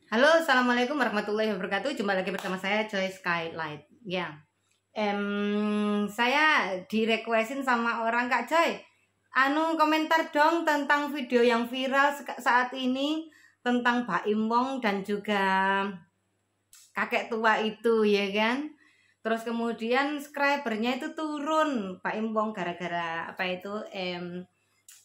Halo, assalamualaikum warahmatullahi wabarakatuh. Jumpa lagi bersama saya Joy Skylight. Ya, saya direquestin sama orang, Kak Joy. Komentar dong tentang video yang viral saat ini tentang Pak Imbong dan juga kakek tua itu, ya kan? Terus kemudian subscribernya itu turun Pak Imbong gara-gara apa itu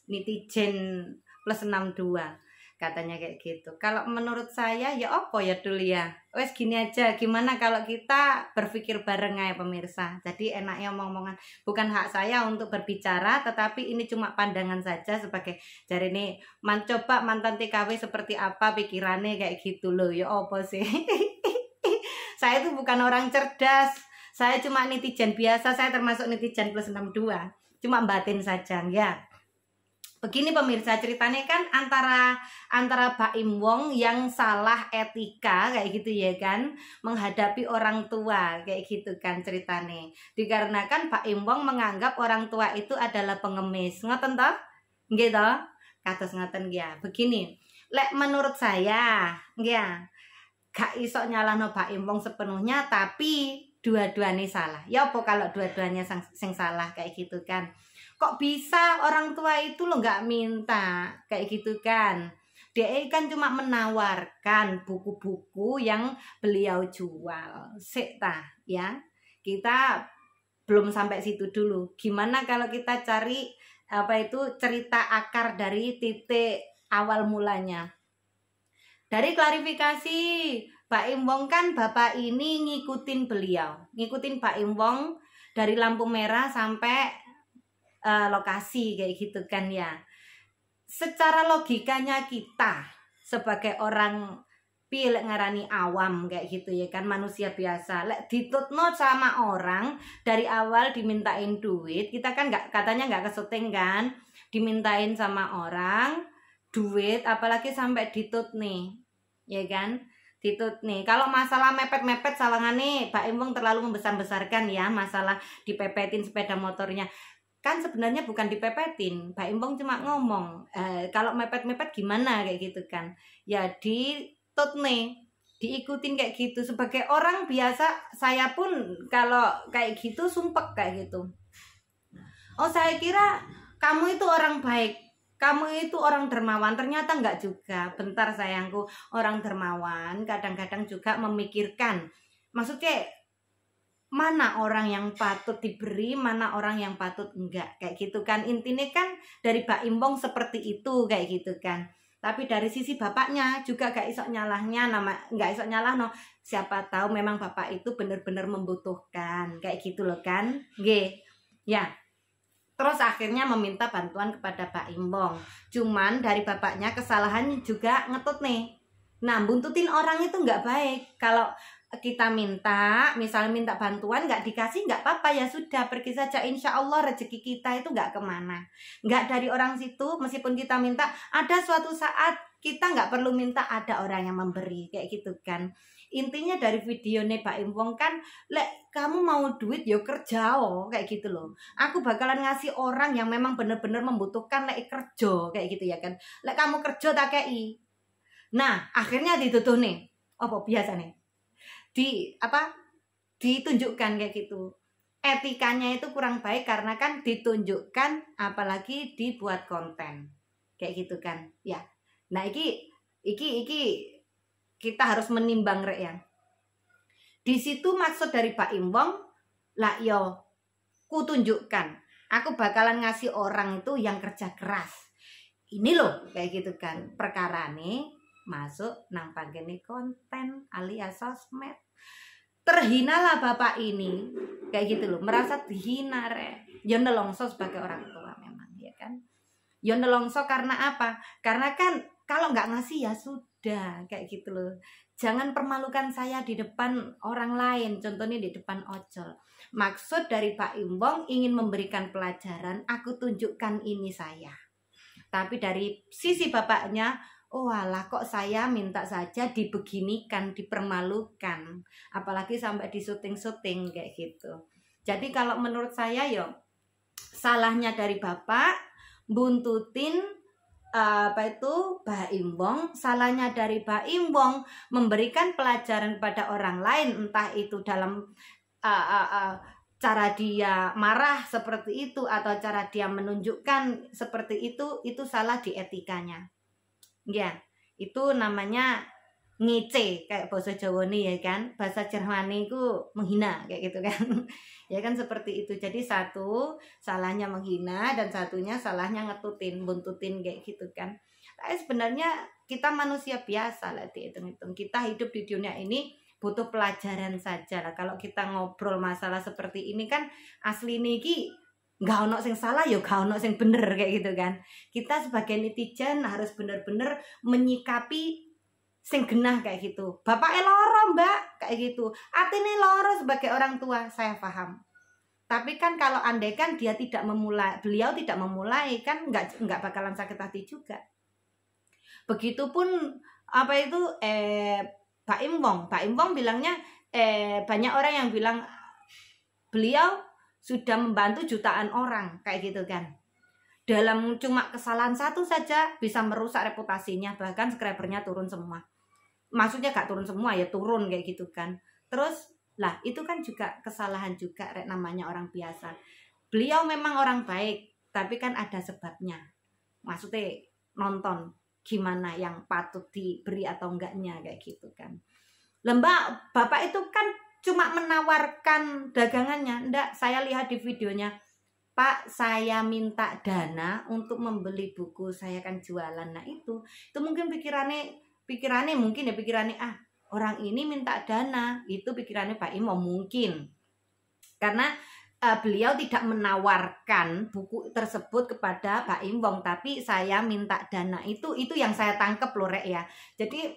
netizen plus 62 katanya kayak gitu. Kalau menurut saya ya opo ya dulu ya. Wes gini aja, gimana kalau kita berpikir bareng ya pemirsa. Jadi enaknya omong-omongan, bukan hak saya untuk berbicara, tetapi ini cuma pandangan saja sebagai jari ini coba mantan TKW seperti apa pikirannya kayak gitu loh. Ya opo sih. Saya itu bukan orang cerdas. Saya cuma netizen biasa, saya termasuk netizen plus 62. Cuma batin saja ya. Begini pemirsa, ceritanya kan antara Pak Imbong yang salah etika kayak gitu ya kan, menghadapi orang tua kayak gitu kan ceritanya. Dikarenakan Pak Imbong menganggap orang tua itu adalah pengemis. Ngoten toh? Nggih toh? Kados ngoten ya. Begini, lek menurut saya, ya gak iso nyalahno Pak Imbong sepenuhnya, tapi dua-duanya salah. Ya apa kalau dua-duanya sing salah kayak gitu kan? Kok bisa orang tua itu lo nggak minta kayak gitu kan? Dia kan cuma menawarkan buku-buku yang beliau jual. Ya. Kita belum sampai situ dulu. Gimana kalau kita cari apa itu cerita akar dari titik awal mulanya? Dari klarifikasi Pak Imbong kan bapak ini ngikutin beliau, ngikutin Pak Imbong dari lampu merah sampai lokasi kayak gitu kan ya. Secara logikanya kita sebagai orang pilek ngarani awam kayak gitu ya kan, manusia biasa lek ditutno sama orang dari awal dimintain duit, kita kan katanya nggak kesuting kan, dimintain sama orang duit apalagi sampai ditut nih ya kan, ditut nih. Kalau masalah mepet-mepet sawangane Pak Imbong terlalu membesar-besarkan ya, masalah dipepetin sepeda motornya kan sebenarnya bukan dipepetin. Pak Imbong cuma ngomong kalau mepet-mepet gimana kayak gitu kan ya, ditut nih, diikutin kayak gitu. Sebagai orang biasa saya pun kalau kayak gitu sumpek kayak gitu. Oh saya kira kamu itu orang baik, kamu itu orang dermawan, ternyata enggak juga. Bentar sayangku, orang dermawan kadang-kadang juga memikirkan, maksudnya mana orang yang patut diberi, mana orang yang patut enggak kayak gitu kan. Intinya kan dari Pak Imbong seperti itu kayak gitu kan. Tapi dari sisi bapaknya juga gak iso nyalahnya, gak iso nyalah no. Siapa tahu memang bapak itu benar-benar membutuhkan kayak gitu loh kan. Nggih. Ya. Terus akhirnya meminta bantuan kepada Pak Imbong. Cuman dari bapaknya kesalahannya juga ngetut nih. Nah, buntutin orang itu nggak baik. Kalau kita misalnya minta bantuan nggak dikasih nggak apa-apa, ya sudah pergi saja, insya Allah rezeki kita itu nggak kemana, nggak dari orang situ. Meskipun kita minta, ada suatu saat kita nggak perlu minta, ada orang yang memberi kayak gitu kan. Intinya dari videonya Pak Imbong kan, lek kamu mau duit yo kerja kayak gitu loh. Aku bakalan ngasih orang yang memang bener-bener membutuhkan, lek kerja kayak gitu ya kan. Lek kamu kerja tak kei. Nah akhirnya ditutup nih, apa biasa nih ditunjukkan kayak gitu. Etikanya itu kurang baik karena kan ditunjukkan apalagi dibuat konten kayak gitu kan ya. Nah iki kita harus menimbang rek ya. Di situ maksud dari Pak Imbong lah yo ku tunjukkan, aku bakalan ngasih orang itu yang kerja keras ini loh kayak gitu kan. Perkara nih masuk nang pagene konten alias sosmed, terhinalah bapak ini kayak gitu loh, merasa dihina re. Ya nelongso sebagai orang tua memang ya kan. Ya nelongso karena apa? Karena kan kalau nggak ngasih ya sudah kayak gitu loh. Jangan permalukan saya di depan orang lain, contohnya di depan ojol. Maksud dari Pak Imbong ingin memberikan pelajaran, aku tunjukkan ini saya. Tapi dari sisi bapaknya, oh alah kok saya minta saja dibeginikan, dipermalukan, apalagi sampai di syuting-syuting kayak gitu. Jadi kalau menurut saya yo salahnya dari bapak buntutin apa itu Mbah Imbong, salahnya dari Mbah Imbong memberikan pelajaran kepada orang lain, entah itu dalam cara dia marah seperti itu atau cara dia menunjukkan seperti itu salah di etikanya. Ya, itu namanya ngece kayak bahasa Jawa nih ya kan, bahasa Jerman itu menghina kayak gitu kan. Ya kan seperti itu. Jadi satu salahnya menghina dan satunya salahnya ngetutin, buntutin kayak gitu kan. Tapi sebenarnya kita manusia biasa lah dihitung-hitung. Kita hidup di dunia ini butuh pelajaran saja lah. Kalau kita ngobrol masalah seperti ini kan asli niki nggak ono sing salah ya nggak ono sing bener kayak gitu kan. Kita sebagai netizen harus bener-bener menyikapi sing genah kayak gitu. Bapak loro mbak kayak gitu, atine loro sebagai orang tua, saya paham. Tapi kan kalau andai kan dia tidak memulai, beliau tidak memulai kan nggak bakalan sakit hati juga. Begitupun apa itu Pak Imbong bilangnya banyak orang yang bilang beliau sudah membantu jutaan orang kayak gitu kan. Dalam cuma kesalahan satu saja bisa merusak reputasinya, bahkan subscribernya turun semua. Maksudnya gak turun semua ya, turun kayak gitu kan. Terus lah itu kan juga kesalahan juga, namanya orang biasa. Beliau memang orang baik, tapi kan ada sebabnya. Maksudnya nonton gimana yang patut diberi atau enggaknya kayak gitu kan. Lembak bapak itu kan cuma menawarkan dagangannya. Enggak, saya lihat di videonya, Pak, saya minta dana untuk membeli buku, saya kan jualan. Nah itu mungkin pikirannya mungkin ya pikirannya orang ini minta dana, itu pikirannya Pak Imo mungkin. Karena beliau tidak menawarkan buku tersebut kepada Pak Imbong, tapi saya minta dana, itu yang saya tangkep loh rek ya. Jadi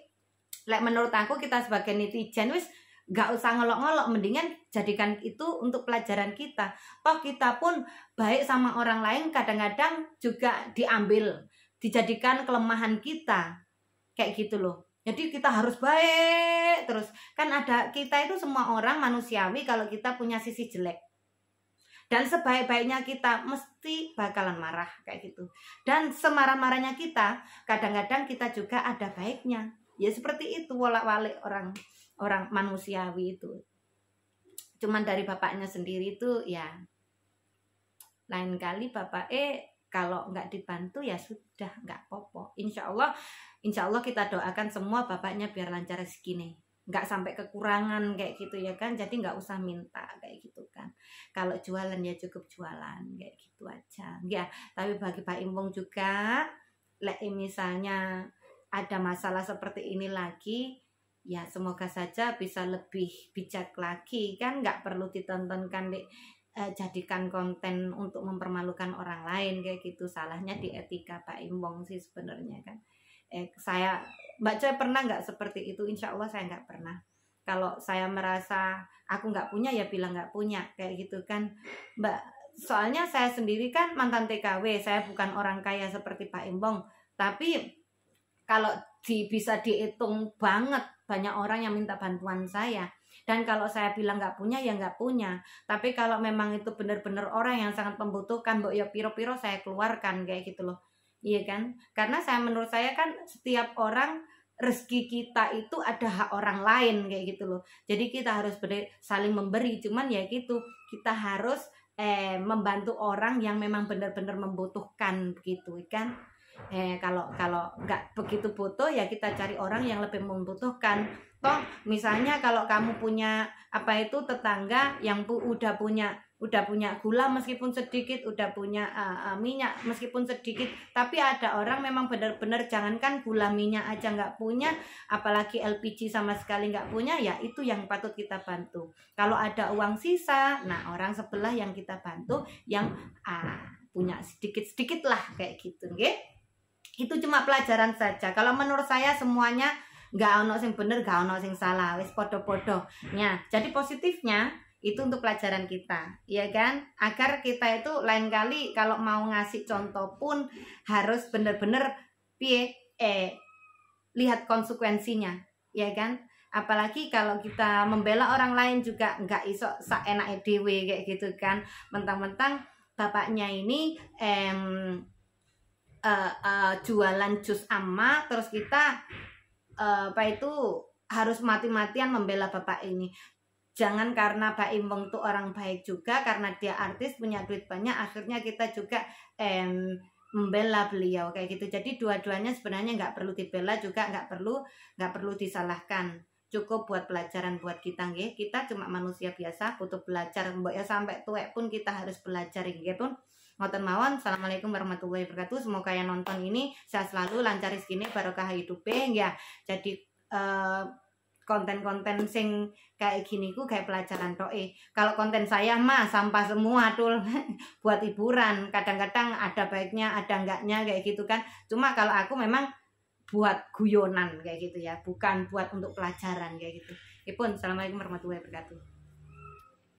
menurut aku kita sebagai netizen wis gak usah ngolok-ngolok, mendingan jadikan itu untuk pelajaran kita. Toh kita pun baik sama orang lain kadang-kadang juga diambil, dijadikan kelemahan kita kayak gitu loh. Jadi kita harus baik terus. Kan ada, kita itu semua orang manusiawi kalau kita punya sisi jelek. Dan sebaik-baiknya kita mesti bakalan marah kayak gitu. Dan semarah-marahnya kita, kadang-kadang kita juga ada baiknya. Ya seperti itu wolak-walik orang manusiawi itu. Cuman dari bapaknya sendiri itu ya lain kali bapak kalau nggak dibantu ya sudah nggak apa-apa. Insya Allah kita doakan semua bapaknya biar lancar rezekinya, nggak sampai kekurangan kayak gitu ya kan. Jadi nggak usah minta kayak gitu kan. Kalau jualan ya cukup jualan kayak gitu aja ya. Tapi bagi Pak Imbong juga, misalnya ada masalah seperti ini lagi, ya semoga saja bisa lebih bijak lagi kan. Nggak perlu ditontonkan jadikan konten untuk mempermalukan orang lain kayak gitu. Salahnya di etika Pak Imbong sih sebenarnya kan. Saya Mbak Coy pernah nggak seperti itu? Insya Allah saya nggak pernah. Kalau saya merasa aku nggak punya ya bilang nggak punya kayak gitu kan Mbak. Soalnya saya sendiri kan mantan TKW, saya bukan orang kaya seperti Pak Imbong. Tapi kalau bisa dihitung banget banyak orang yang minta bantuan saya. Dan kalau saya bilang nggak punya ya nggak punya. Tapi kalau memang itu benar-benar orang yang sangat membutuhkan, mbok ya piro-piro saya keluarkan kayak gitu loh. Iya kan? Karena menurut saya kan setiap orang, rezeki kita itu ada hak orang lain kayak gitu loh. Jadi kita harus saling memberi. Cuman ya gitu, kita harus membantu orang yang memang benar-benar membutuhkan gitu kan. Kalau nggak begitu butuh ya kita cari orang yang lebih membutuhkan. Toh misalnya kalau kamu punya tetangga yang udah punya gula meskipun sedikit, udah punya minyak meskipun sedikit, tapi ada orang memang benar-benar jangankan gula minyak aja nggak punya, apalagi LPG sama sekali nggak punya, ya itu yang patut kita bantu. Kalau ada uang sisa, nah orang sebelah yang kita bantu yang punya sedikit-sedikit lah kayak gitu, nggih. Itu cuma pelajaran saja. Kalau menurut saya semuanya nggak ono sing bener, nggak ono sing salah, wis podo-podo. Ya, jadi positifnya itu untuk pelajaran kita, ya kan? Agar kita itu lain kali kalau mau ngasih contoh pun harus bener-bener lihat konsekuensinya, ya kan? Apalagi kalau kita membela orang lain juga nggak iso saenake dhewe kayak gitu kan. Mentang-mentang bapaknya ini jualan jus amma, terus kita harus mati-matian membela bapak ini. Jangan karena Pak Impong tuh orang baik juga, karena dia artis punya duit banyak, akhirnya kita juga membela beliau kayak gitu. Jadi dua-duanya sebenarnya nggak perlu dibela juga nggak perlu disalahkan. Cukup buat pelajaran buat kita nggih. Kita cuma manusia biasa, butuh belajar. Mbok ya sampai tuwek pun kita harus belajar nggih pun. Ngoten mawon. Assalamualaikum warahmatullahi wabarakatuh. Semoga yang nonton ini sehat selalu, lancar rezekine, barokah hidupe ya. Jadi konten-konten sing kayak gini ku kayak pelajaran toh. Kalau konten saya mah sampah semua tuh buat hiburan. Kadang-kadang ada baiknya, ada enggaknya kayak gitu kan. Cuma kalau aku memang buat guyonan kayak gitu ya, bukan buat untuk pelajaran kayak gitu. Ipun, assalamualaikum warahmatullahi wabarakatuh.